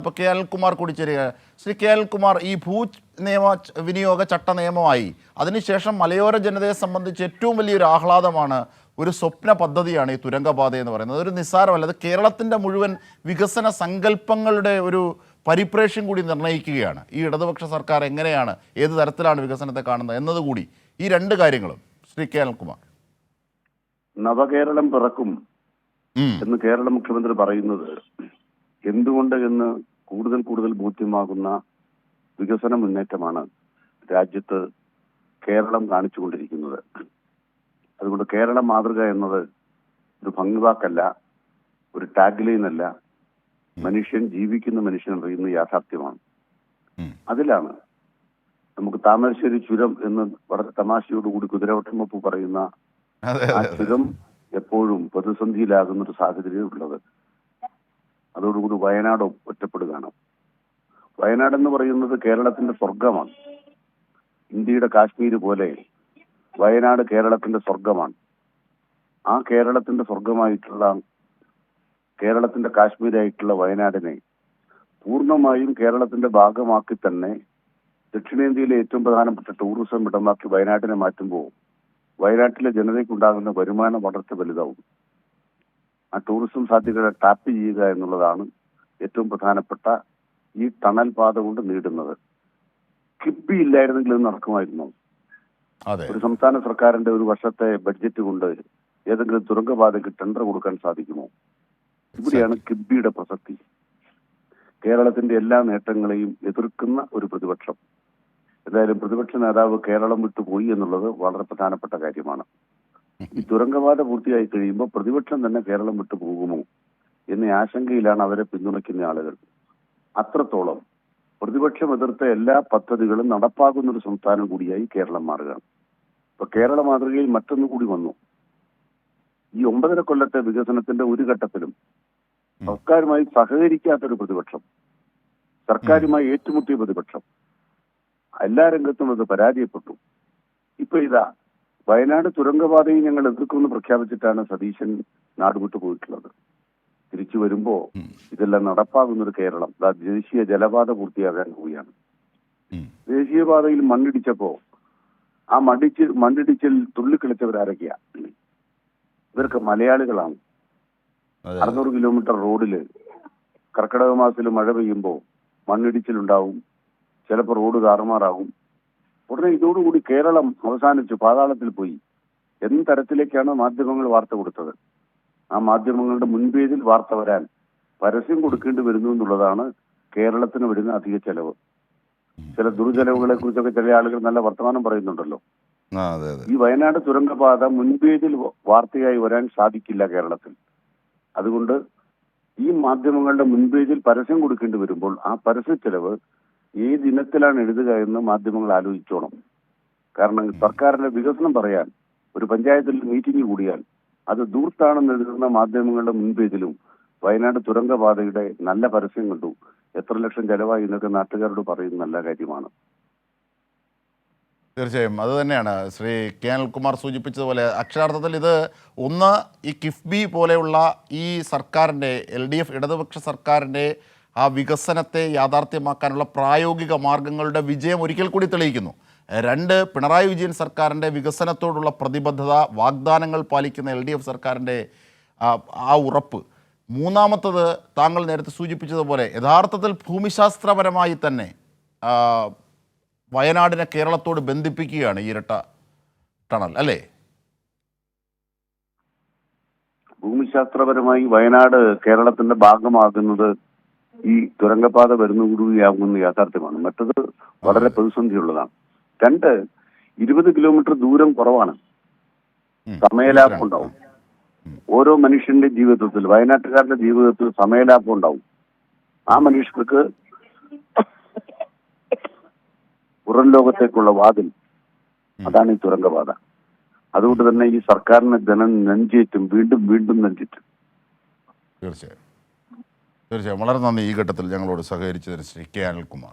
അപ്പോൾ കെ അനിൽകുമാർ കൂടി ചേരുക. ശ്രീ കെ അനിൽകുമാർ, ഈ നിയമ വിനിയോഗ ചട്ട നിയമമായി അതിനുശേഷം മലയോര ജനതയെ സംബന്ധിച്ച് ഏറ്റവും വലിയൊരു ആഹ്ലാദമാണ്, ഒരു സ്വപ്ന പദ്ധതിയാണ് ഈ തുരങ്കപാത എന്ന് പറയുന്നത്. അതൊരു നിസ്സാരമല്ല, അത് കേരളത്തിൻ്റെ മുഴുവൻ വികസന സങ്കല്പങ്ങളുടെ ഒരു പരിപ്രേക്ഷ്യം കൂടി നിർണ്ണയിക്കുകയാണ്. ഈ ഇടതുപക്ഷ സർക്കാർ എങ്ങനെയാണ്, ഏത് തരത്തിലാണ് വികസനത്തെ കാണുന്നത് എന്നതുകൂടി, ഈ രണ്ട് കാര്യങ്ങളും ശ്രീ കെ അനിൽകുമാർ. നവകേരളം പിറക്കും എന്ന് കേരള മുഖ്യമന്ത്രി പറയുന്നത് എന്തുകൊണ്ട് എന്ന് കൂടുതൽ ബോധ്യമാകുന്ന വികസന മുന്നേറ്റമാണ് രാജ്യത്ത് കേരളം കാണിച്ചുകൊണ്ടിരിക്കുന്നത്. അതുകൊണ്ട് കേരള മാതൃക എന്നത് ഒരു ഭംഗിവാക്കല്ല, ഒരു ടാഗ്ലൈൻ അല്ല, മനുഷ്യൻ ജീവിക്കുന്ന മനുഷ്യൻ അറിയുന്ന യാഥാർത്ഥ്യമാണ്. അതിലാണ് നമുക്ക് താമരശ്ശേരി ചുരം എന്ന് വളരെ തമാശയോടുകൂടി കുതിരവട്ടമപ്പ് പറയുന്ന ആ ചുരം എപ്പോഴും പ്രതിസന്ധിയിലാകുന്ന ഒരു സാഹചര്യം ഉള്ളത്. അതോടുകൂടി വയനാട് ഒറ്റപ്പെടുകയാണ്. വയനാട് എന്ന് പറയുന്നത് കേരളത്തിന്റെ സ്വർഗമാണ്. ഇന്ത്യയുടെ കാശ്മീർ പോലെ വയനാട് കേരളത്തിന്റെ സ്വർഗമാണ്. ആ കേരളത്തിന്റെ സ്വർഗമായിട്ടുള്ള, കേരളത്തിന്റെ കാശ്മീരായിട്ടുള്ള വയനാടിനെ പൂർണ്ണമായും കേരളത്തിന്റെ ഭാഗമാക്കി തന്നെ ദക്ഷിണേന്ത്യയിലെ ഏറ്റവും പ്രധാനപ്പെട്ട ടൂറിസം ഇടമാക്കി വയനാട്ടിനെ മാറ്റുമ്പോൾ വയനാട്ടിലെ ജനതയ്ക്കുണ്ടാകുന്ന വരുമാന വളർച്ച വലുതാവും. ആ ടൂറിസം സാധ്യതകളെ ടാപ്പ് ചെയ്യുക എന്നുള്ളതാണ് ഏറ്റവും പ്രധാനപ്പെട്ട ഈ ടണൽ പാത കൊണ്ട് നേടുന്നത്. കിബി ഇല്ലായിരുന്നെങ്കിൽ ഇത് നടക്കുമായിരുന്നു. ഒരു സംസ്ഥാന സർക്കാരിന്റെ ഒരു വർഷത്തെ ബഡ്ജറ്റ് കൊണ്ട് ഏതെങ്കിലും തുരങ്കപാതയ്ക്ക് ടെൻഡർ കൊടുക്കാൻ സാധിക്കുമോ? ഇവിടെയാണ് കിബിയുടെ പ്രസക്തി. കേരളത്തിന്റെ എല്ലാ നേട്ടങ്ങളെയും എതിർക്കുന്ന ഒരു പ്രതിപക്ഷം. എന്തായാലും പ്രതിപക്ഷ നേതാവ് കേരളം വിട്ടുപോയി എന്നുള്ളത് വളരെ പ്രധാനപ്പെട്ട കാര്യമാണ്. ഈ തുരങ്കപാത പൂർത്തിയായി കഴിയുമ്പോൾ പ്രതിപക്ഷം തന്നെ കേരളം വിട്ടു പോകുമോ എന്ന ആശങ്കയിലാണ് അവരെ പിന്തുണയ്ക്കുന്ന ആളുകൾ. അത്രത്തോളം പ്രതിപക്ഷം എതിർത്ത എല്ലാ പദ്ധതികളും നടപ്പാക്കുന്ന ഒരു സംസ്ഥാനം കൂടിയായി കേരളം മാറുകയാണ്. ഇപ്പൊ കേരള മാതൃകയിൽ മറ്റൊന്നു കൂടി വന്നു. ഈ 9.5 കൊല്ലത്തെ വികസനത്തിന്റെ ഒരു ഘട്ടത്തിലും സർക്കാരുമായി സഹകരിക്കാത്തൊരു പ്രതിപക്ഷം, സർക്കാരുമായി ഏറ്റുമുട്ടിയ പ്രതിപക്ഷം, എല്ലാ രംഗത്തും അത് പരാജയപ്പെട്ടു. ഇപ്പൊ ഇതാ വയനാട് തുരങ്കപാതയെ ഞങ്ങൾ എതിർക്കുമെന്ന് പ്രഖ്യാപിച്ചിട്ടാണ് സതീശൻ നാടുവിട്ടു പോയിട്ടുള്ളത്. തിരിച്ചു വരുമ്പോ ഇതെല്ലാം നടപ്പാകുന്നൊരു കേരളം. ദേശീയ ജലപാത പൂർത്തിയാകാൻ പോവുകയാണ്. ദേശീയപാതയിൽ മണ്ണിടിച്ചപ്പോ ആ മണ്ണിടിച്ചിൽ തുള്ളിക്കളിച്ചവരാരൊക്കെയാ? ഇവർക്ക് മലയാളികളാണ്. 600 കിലോമീറ്റർ റോഡില് കർക്കിടക മാസത്തിൽ മഴ പെയ്യുമ്പോൾ മണ്ണിടിച്ചിലുണ്ടാവും, ചിലപ്പോൾ റോഡ് താറുമാറാകും. ഉടനെ ഇതോടുകൂടി കേരളം അവസാനിച്ചു, പാതാളത്തിൽ പോയി. എന്ത് തരത്തിലേക്കാണ് മാധ്യമങ്ങൾ വാർത്ത കൊടുത്തത്? ആ മാധ്യമങ്ങളുടെ മുൻപേജിൽ വാർത്ത വരാൻ പരസ്യം കൊടുക്കേണ്ടി വരുന്നു എന്നുള്ളതാണ് കേരളത്തിന് വരുന്ന അധിക ചെലവ്. ചില ദുർചെലവുകളെ കുറിച്ചൊക്കെ ചില ആളുകൾ നല്ല വർത്തമാനം പറയുന്നുണ്ടല്ലോ. ഈ വയനാട് തുരങ്കപാത മുൻപേജിൽ വാർത്തയായി വരാൻ സാധിക്കില്ല കേരളത്തിൽ. അതുകൊണ്ട് ഈ മാധ്യമങ്ങളുടെ മുൻപേജിൽ പരസ്യം കൊടുക്കേണ്ടി വരുമ്പോൾ ആ പരസ്യ ചെലവ് ഏത് ഇനത്തിലാണ് എഴുതുക എന്ന് മാധ്യമങ്ങൾ ആലോചിച്ചോണം. കാരണം സർക്കാരിന്റെ വികസനം പറയാൻ ഒരു പഞ്ചായത്തിൽ മീറ്റിംഗ് കൂടിയാൽ അത് ദൂർത്താണെന്ന് എഴുതുന്ന മാധ്യമങ്ങളുടെ മുൻപേജിലും വയനാട് തുരങ്കപാതയുടെ നല്ല പരസ്യം കണ്ടു, എത്ര ലക്ഷം ചെലവായി എന്നൊക്കെ നാട്ടുകാരോട് പറയുന്ന നല്ല കാര്യമാണ്. തീർച്ചയായും അത് തന്നെയാണ് ശ്രീ കെ അനിൽകുമാർ സൂചിപ്പിച്ചതുപോലെ. അക്ഷരാർത്ഥത്തിൽ ഇത് ഒന്ന്, ഈ കിഫ്ബി പോലെയുള്ള ഈ സർക്കാരിൻ്റെ, LDF ഇടതുപക്ഷ സർക്കാരിൻ്റെ ആ വികസനത്തെ യാഥാർത്ഥ്യമാക്കാനുള്ള പ്രായോഗിക മാർഗങ്ങളുടെ വിജയം ഒരിക്കൽ കൂടി തെളിയിക്കുന്നു. 2, പിണറായി വിജയൻ സർക്കാരിൻ്റെ വികസനത്തോടുള്ള പ്രതിബദ്ധത, വാഗ്ദാനങ്ങൾ പാലിക്കുന്ന LDF സർക്കാരിൻ്റെ ആ ഉറപ്പ്. മൂന്നാമത്തത്, താങ്കൾ നേരത്തെ സൂചിപ്പിച്ചതുപോലെ യഥാർത്ഥത്തിൽ ഭൂമിശാസ്ത്രപരമായി തന്നെ വയനാടിനെ കേരളത്തോട് ബന്ധിപ്പിക്കുകയാണ് ഈ ഇരട്ട ടണൽ, അല്ലേ? ഭൂമിശാസ്ത്രപരമായി വയനാട് കേരളത്തിന്റെ ഭാഗമാകുന്നത് ഈ തുരങ്കപാത വരുന്നകൂടിയാകുന്ന യാഥാർത്ഥ്യമാണ്. മറ്റത് വളരെ പ്രതിസന്ധിയുള്ളതാണ്. 2, 20 കിലോമീറ്റർ ദൂരം കുറവാണ്, സമയലാഭം ഉണ്ടാവും. ഓരോ മനുഷ്യന്റെ ജീവിതത്തിൽ, വയനാട്ടുകാരുടെ ജീവിതത്തിൽ സമയലാഭം ഉണ്ടാവും. ആ മനുഷ്യർക്ക് പുറം ലോകത്തേക്കുള്ള വാതിൽ, അതാണ് ഈ തുരങ്കപാത. അതുകൊണ്ട് തന്നെ ഈ സർക്കാരിന് ജനം നെഞ്ചേറ്റും, വീണ്ടും നെഞ്ചേറ്റും. തീർച്ചയായും വളരെ നന്ദി ഈ ഘട്ടത്തിൽ ഞങ്ങളോട് സഹകരിച്ചതിന് ശ്രീ കെ അനിൽകുമാർ.